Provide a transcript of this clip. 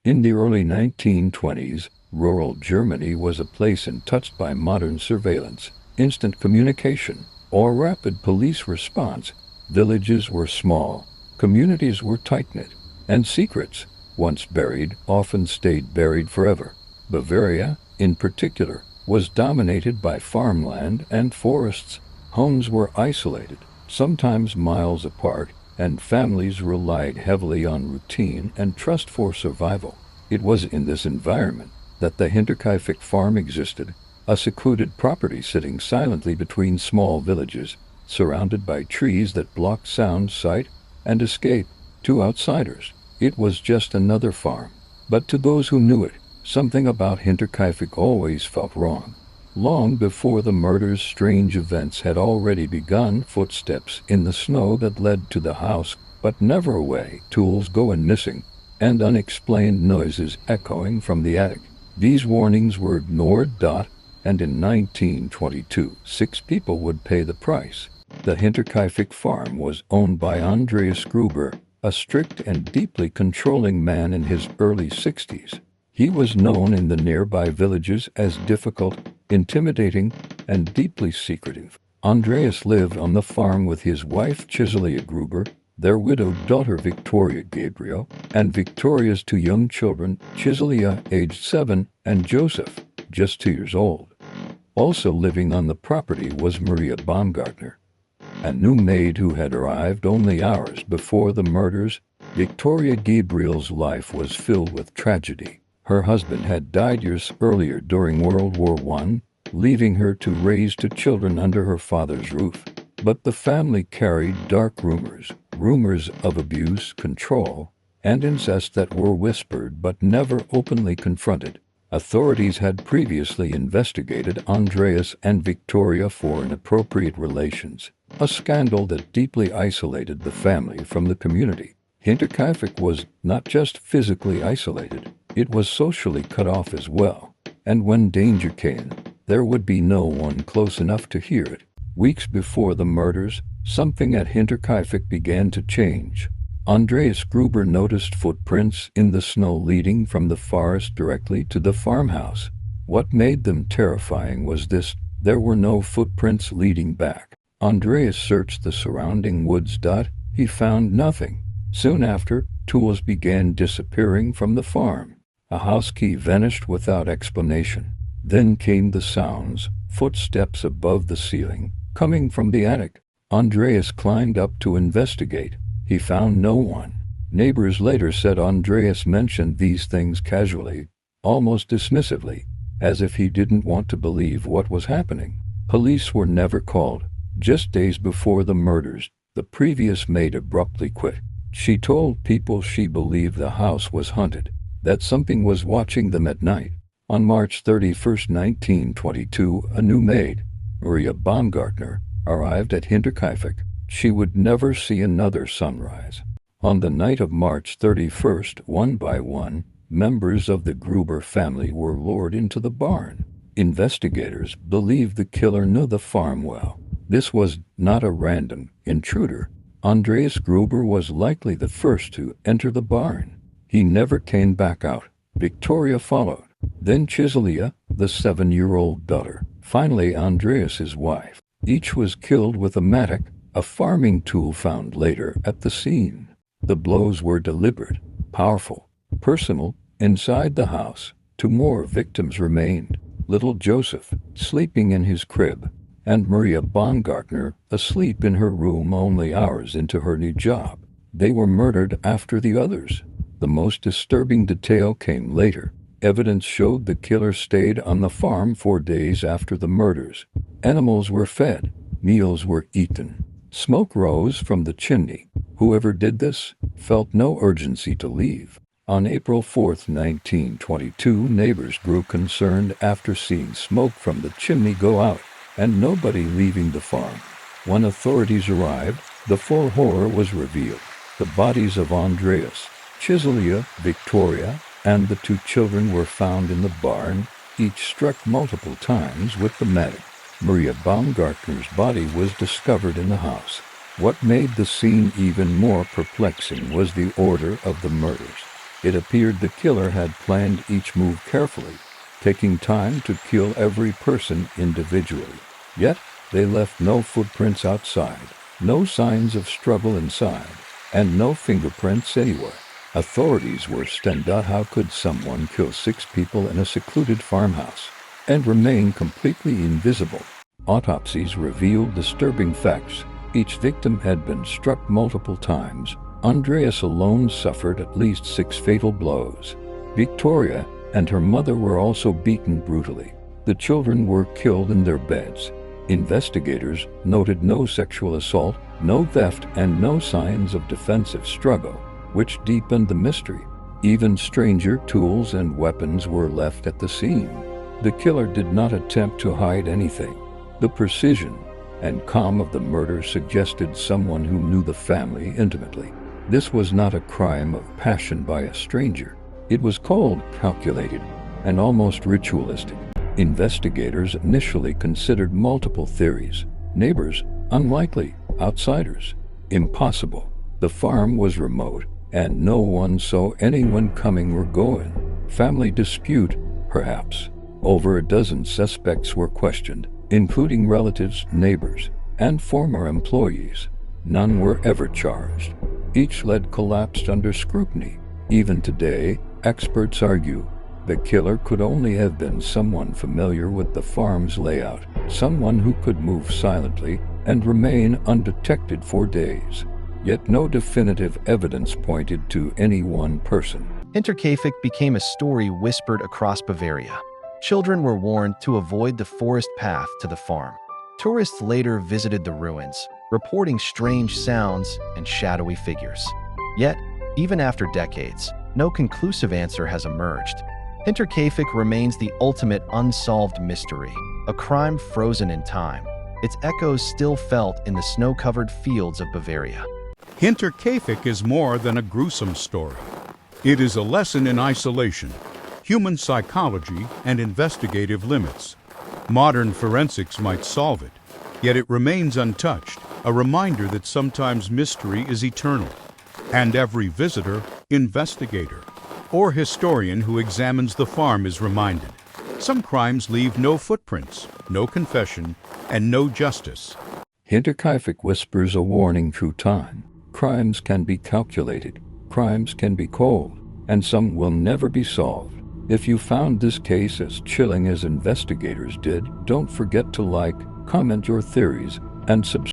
In the early 1920s, rural Germany was a place untouched by modern surveillance, instant communication, or rapid police response. Villages were small, communities were tight-knit, and secrets, once buried, often stayed buried forever. Bavaria, in particular, was dominated by farmland and forests. Homes were isolated, sometimes miles apart, and families relied heavily on routine and trust for survival. It was in this environment that the Hinterkaifeck farm existed, a secluded property sitting silently between small villages, surrounded by trees that blocked sound, sight, and escape. To outsiders, it was just another farm. But to those who knew it, something about Hinterkaifeck always felt wrong. Long before the murders, strange events had already begun. Footsteps in the snow that led to the house, but never away. Tools going missing, and unexplained noises echoing from the attic. These warnings were ignored. And in 1922, 6 people would pay the price. The Hinterkaifeck farm was owned by Andreas Gruber, a strict and deeply controlling man in his early 60s. He was known in the nearby villages as difficult, intimidating, and deeply secretive. Andreas lived on the farm with his wife Chiselia Gruber, their widowed daughter Victoria Gabriel, and Victoria's 2 young children, Chiselia, aged 7, and Joseph, just 2 years old. Also living on the property was Maria Baumgartner, a new maid who had arrived only hours before the murders. Victoria Gabriel's life was filled with tragedy. Her husband had died years earlier during World War I, leaving her to raise 2 children under her father's roof. But the family carried dark rumors of abuse, control, and incest that were whispered but never openly confronted. Authorities had previously investigated Andreas and Victoria for inappropriate relations, a scandal that deeply isolated the family from the community. Hinterkaifeck was not just physically isolated, it was socially cut off as well. And when danger came, there would be no one close enough to hear it. Weeks before the murders, something at Hinterkaifeck began to change. Andreas Gruber noticed footprints in the snow leading from the forest directly to the farmhouse. What made them terrifying was this: there were no footprints leading back. Andreas searched the surrounding woods. He found nothing. Soon after, tools began disappearing from the farm. A house key vanished without explanation. Then came the sounds, footsteps above the ceiling, coming from the attic. Andreas climbed up to investigate. He found no one. Neighbors later said Andreas mentioned these things casually, almost dismissively, as if he didn't want to believe what was happening. Police were never called. Just days before the murders, the previous maid abruptly quit. She told people she believed the house was haunted, that something was watching them at night. On March 31, 1922, a new maid, Maria Baumgartner, arrived at Hinterkaifeck. She would never see another sunrise. On the night of March 31st, one by one, members of the Gruber family were lured into the barn. Investigators believed the killer knew the farm well. This was not a random intruder. Andreas Gruber was likely the first to enter the barn. He never came back out. Victoria followed. Then Chiselia, the 7-year-old daughter. Finally, Andreas's wife. Each was killed with a mattock, a farming tool found later at the scene. The blows were deliberate, powerful, personal. Inside the house, 2 more victims remained: little Joseph, sleeping in his crib, and Maria Baumgartner, asleep in her room only hours into her new job. They were murdered after the others. The most disturbing detail came later. Evidence showed the killer stayed on the farm for days after the murders. Animals were fed, meals were eaten. Smoke rose from the chimney. Whoever did this felt no urgency to leave. On April 4, 1922, neighbors grew concerned after seeing smoke from the chimney go out and nobody leaving the farm. When authorities arrived, the full horror was revealed. The bodies of Andreas, Chiselia, Victoria, and the 2 children were found in the barn, each struck multiple times with the mattock. Maria Baumgartner's body was discovered in the house. What made the scene even more perplexing was the order of the murders. It appeared the killer had planned each move carefully, taking time to kill every person individually. Yet, they left no footprints outside, no signs of struggle inside, and no fingerprints anywhere. Authorities were stunned. How could someone kill 6 people in a secluded farmhouse and remain completely invisible? Autopsies revealed disturbing facts. Each victim had been struck multiple times. Andreas alone suffered at least 6 fatal blows. Victoria and her mother were also beaten brutally. The children were killed in their beds. Investigators noted no sexual assault, no theft, and no signs of defensive struggle, which deepened the mystery. Even stranger tools and weapons were left at the scene. The killer did not attempt to hide anything. The precision and calm of the murder suggested someone who knew the family intimately. This was not a crime of passion by a stranger. It was cold, calculated, and almost ritualistic. Investigators initially considered multiple theories. Neighbors, unlikely. Outsiders, impossible. The farm was remote, and no one saw anyone coming or going. Family dispute, perhaps. Over a dozen suspects were questioned, including relatives, neighbors, and former employees. None were ever charged. Each lead collapsed under scrutiny. Even today, experts argue the killer could only have been someone familiar with the farm's layout, someone who could move silently and remain undetected for days. Yet no definitive evidence pointed to any one person. Hinterkaifeck became a story whispered across Bavaria. Children were warned to avoid the forest path to the farm. Tourists later visited the ruins, reporting strange sounds and shadowy figures. Yet, even after decades, no conclusive answer has emerged. Hinterkaifeck remains the ultimate unsolved mystery, a crime frozen in time, its echoes still felt in the snow-covered fields of Bavaria. Hinterkaifeck is more than a gruesome story. It is a lesson in isolation, human psychology, and investigative limits. Modern forensics might solve it, yet it remains untouched, a reminder that sometimes mystery is eternal, and every visitor, investigator, or historian who examines the farm is reminded. Some crimes leave no footprints, no confession, and no justice. Hinterkaifeck whispers a warning through time. Crimes can be calculated, crimes can be cold, and some will never be solved. If you found this case as chilling as investigators did, don't forget to like, comment your theories, and subscribe.